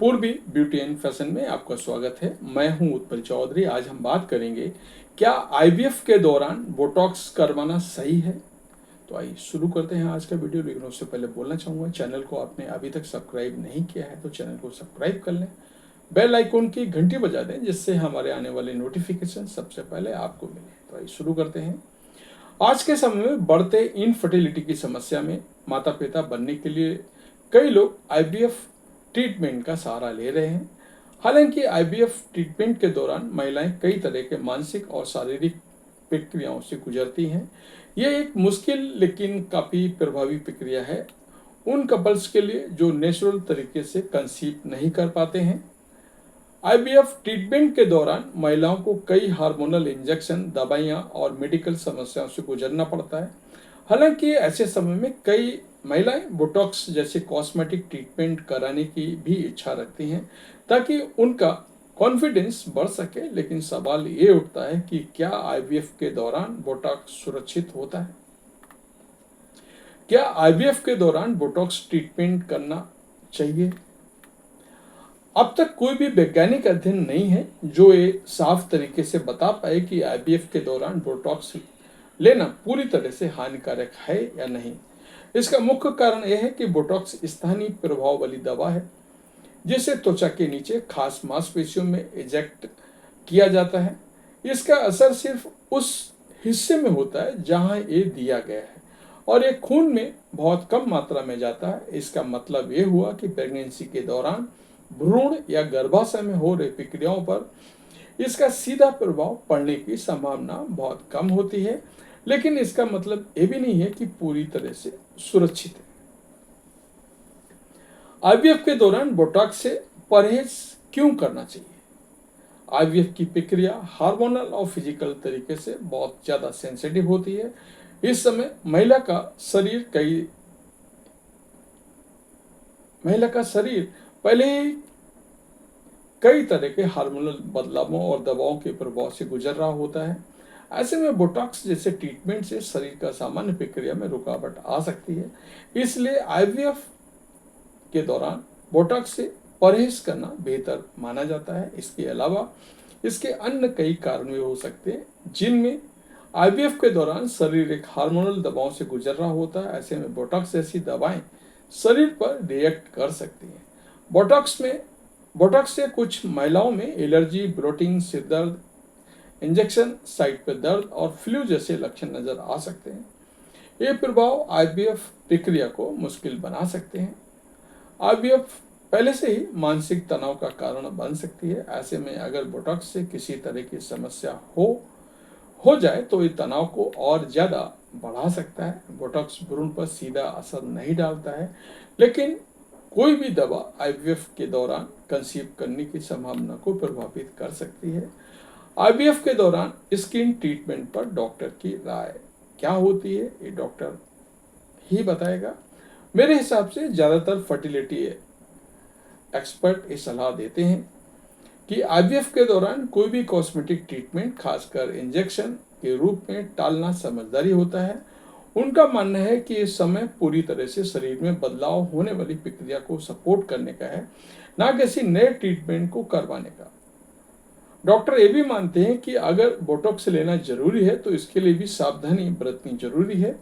पूर्वी beauty and fashion में आपका स्वागत है। मैं हूं उत्पल चौधरी। आज हम बात करेंगे, क्या आईवीएफ के दौरान बोटॉक्स करवाना सही है। तो आइए शुरू करते हैं आज का वीडियो। लेकिन उससे पहले बोलना चाहूँगा, चैनल को आपने अभी तक सब्सक्राइब नहीं किया है तो चैनल को सब्सक्राइब कर लें, बेल आइकॉन की घंटी बजा दें जिससे हमारे आने वाले नोटिफिकेशन सबसे पहले आपको मिले। तो आइए शुरू करते हैं। आज के समय में बढ़ते इनफर्टिलिटी की समस्या में माता पिता बनने के लिए कई लोग आईवीएफ ट्रीटमेंट का सहारा ले रहे हैं। हालांकि आईवीएफ ट्रीटमेंट के दौरान महिलाएं कई तरह के मानसिक और शारीरिक प्रक्रियाओं से गुजरती हैं। यह एक मुश्किल लेकिन काफ़ी प्रभावी प्रक्रिया है उन कपल्स के लिए जो नेचुरल तरीके से कंसीव नहीं कर पाते हैं। आईवीएफ ट्रीटमेंट के दौरान महिलाओं को कई हार्मोनल इंजेक्शन, दवाइयाँ और मेडिकल समस्याओं से गुजरना पड़ता है। हालांकि ऐसे समय में कई महिलाएं बोटॉक्स जैसे कॉस्मेटिक ट्रीटमेंट कराने की भी इच्छा रखती हैं ताकि उनका कॉन्फिडेंस बढ़ सके। लेकिन सवाल ये उठता है कि क्या आईवीएफ के दौरान बोटॉक्स सुरक्षित होता है? क्या आईवीएफ के दौरान बोटॉक्स ट्रीटमेंट करना चाहिए? अब तक कोई भी वैज्ञानिक अध्ययन नहीं है जो ये साफ तरीके से बता पाए कि आईवीएफ के दौरान बोटॉक्स लेना पूरी तरह से हानिकारक है या नहीं। इसका मुख्य कारण यह है कि बोटॉक्स स्थानीय प्रभाव वाली दवा है जिसे त्वचा के नीचे खास मांसपेशियों में इंजेक्ट किया जाता है। इसका असर सिर्फ उस हिस्से में होता है जहां ये दिया गया है और ये खून में बहुत कम मात्रा में जाता है। इसका मतलब ये हुआ कि प्रेगनेंसी के दौरान भ्रूण या गर्भाशय में हो रही प्रक्रियाओं पर इसका सीधा प्रभाव पड़ने की संभावना बहुत कम होती है। लेकिन इसका मतलब ये भी नहीं है कि पूरी तरह से सुरक्षित है। आईवीएफ के दौरान बोटॉक्स से परहेज क्यों करना चाहिए? आईवीएफ की प्रक्रिया हार्मोनल और फिजिकल तरीके से बहुत ज्यादा सेंसिटिव होती है। इस समय महिला का शरीर पहले ही कई तरह के हार्मोनल बदलावों और दवाओं के प्रभाव से गुजर रहा होता है। ऐसे में बोटॉक्स जैसे ट्रीटमेंट से शरीर का सामान्य प्रक्रिया में रुकावट आ सकती है। इसलिए आईवीएफ के दौरान बोटॉक्स से परहेज करना बेहतर माना जाता है। इसके अलावा इसके अन्य कई कारण भी हो सकते हैं जिनमें आईवीएफ के दौरान शरीर एक हार्मोनल दबाव से गुजर रहा होता है। ऐसे में बोटॉक्स जैसी दवाएं शरीर पर रिएक्ट कर सकती हैं। बोटॉक्स से कुछ महिलाओं में एलर्जी, ब्लोटिंग, सिरदर्द, इंजेक्शन साइट पर दर्द और फ्लू जैसे लक्षण नजर आ सकते हैं। ये प्रभाव आईवीएफ प्रक्रिया को मुश्किल बना सकते हैं। आईवीएफ पहले से ही मानसिक तनाव का कारण बन सकती है। ऐसे में अगर बोटॉक्स से किसी तरह की समस्या हो जाए तो ये तनाव को और ज्यादा बढ़ा सकता है। बोटॉक्स भ्रूण पर सीधा असर नहीं डालता है, लेकिन कोई भी दवा आईवीएफ के दौरान कंसीव करने की संभावना को प्रभावित कर सकती है। आईवीएफ के दौरान स्किन ट्रीटमेंट पर डॉक्टर की राय क्या होती है, ये डॉक्टर ही बताएगा। मेरे हिसाब से ज़्यादातर फर्टिलिटी एक्सपर्ट ये सलाह देते हैं कि आईवीएफ के दौरान कोई भी कॉस्मेटिक ट्रीटमेंट, खासकर इंजेक्शन के रूप में, टालना समझदारी होता है। उनका मानना है कि इस समय पूरी तरह से शरीर में बदलाव होने वाली प्रक्रिया को सपोर्ट करने का है, ना किसी नए ट्रीटमेंट को करवाने का। डॉक्टर ये भी मानते हैं कि अगर बोटॉक्स लेना जरूरी है तो इसके लिए भी सावधानी बरतनी जरूरी है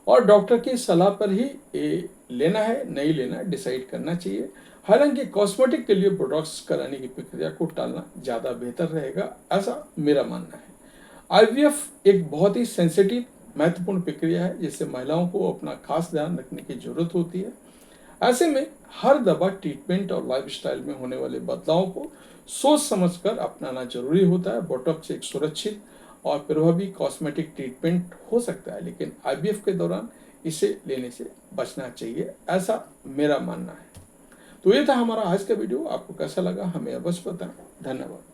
और डॉक्टर की सलाह पर ही ये लेना है नहीं लेना डिसाइड करना चाहिए। हालांकि कॉस्मेटिक के लिए बोटॉक्स कराने की प्रक्रिया को टालना ज़्यादा बेहतर रहेगा, ऐसा मेरा मानना है। आईवीएफ एक बहुत ही सेंसिटिव, महत्वपूर्ण प्रक्रिया है जिससे महिलाओं को अपना खास ध्यान रखने की जरूरत होती है। ऐसे में हर दवा, ट्रीटमेंट और लाइफस्टाइल में होने वाले बदलावों को सोच समझकर अपनाना जरूरी होता है। बोटॉक्स एक सुरक्षित और प्रभावी कॉस्मेटिक ट्रीटमेंट हो सकता है, लेकिन आईवीएफ के दौरान इसे लेने से बचना चाहिए, ऐसा मेरा मानना है। तो ये था हमारा आज का वीडियो। आपको कैसा लगा हमें अवश्य बताएं। धन्यवाद।